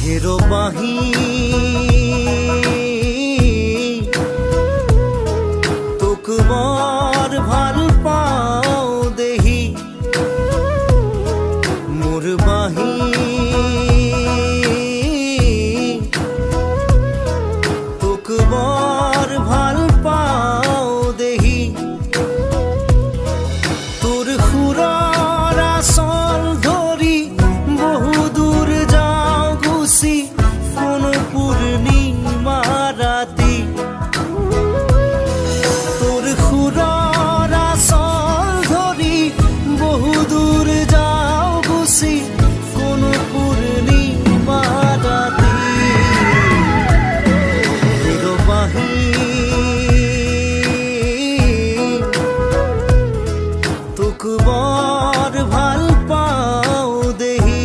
হেৰ বাঁহী তোক বৰ ভাল পাওঁ দেহি মোৰ বাঁহী তোক বৰ ভাল পাওঁ দেহি তোৰ সুৰৰ আচল ধৰি বহু দূৰ যাওঁ গুচি কোনো পূৰ্ণিমা ৰাতি তোৰ সুৰৰ আচল ধৰি বহু দূৰ যাওঁ গুচি কোনো পূৰ্ণিমা ৰাতি হেৰ বাঁহী তোক বৰ ভাল পাওঁ দেহি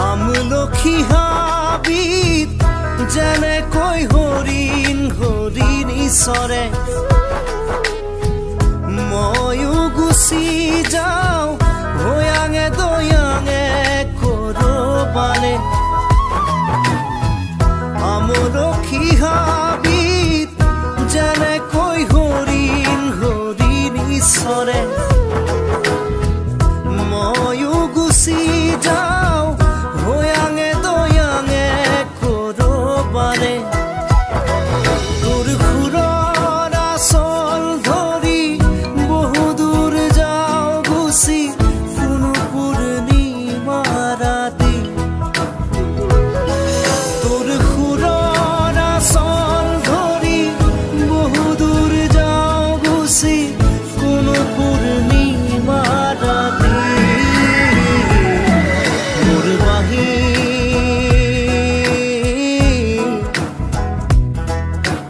আমলখি হাবিত যেনেকৈ হৰিণ হৰিণী চৰে ময়ো গুচি যাওঁ ভৈয়াঙে দৈয়াঙে কৰবালে আমলখি হাবিত যেনেকৈ হৰিণ হৰিণী চৰে ময়ো গুচি যাওঁ ভৈয়াঙে দৈয়াঙে কৰবালে তোৰ সুৰৰ আচল ধৰি বহু দূৰ যাওঁ গুচি কোনো পূৰ্ণিমা ৰাতি তোৰ সুৰৰ আচল ধৰি বহু দূৰ যাওঁ গুচি কোনো পূৰ্ণিমা ৰাতি মোৰ বাঁহী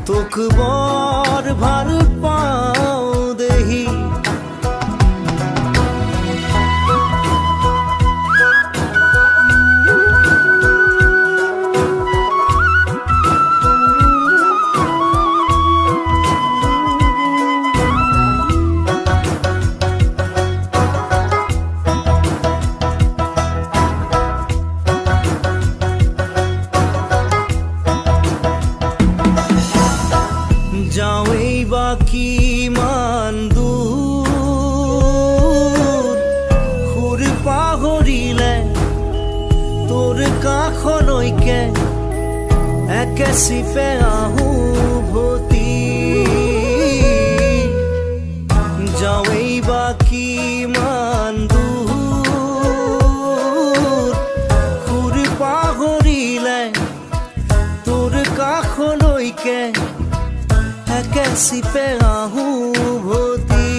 তোক বৰ ভাল পাওঁ দেহি যাওঁৱেই বা কিমান দূৰ সুৰ পাহৰিলে তোৰ কাষলৈকে একে চিপে আহোঁ ভতি যাওঁৱেই বা কিমান দূৰ সুৰ পাহৰিলে তোৰ কাষলৈকে একে চিপে আহোঁ ভতি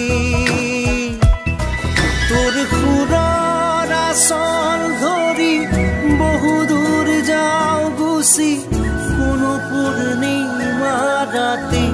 তোৰ সুৰৰ আচল ধৰি বহু দূৰ যাওঁ গুচি কোনো পূৰ্ণিমা ৰাতি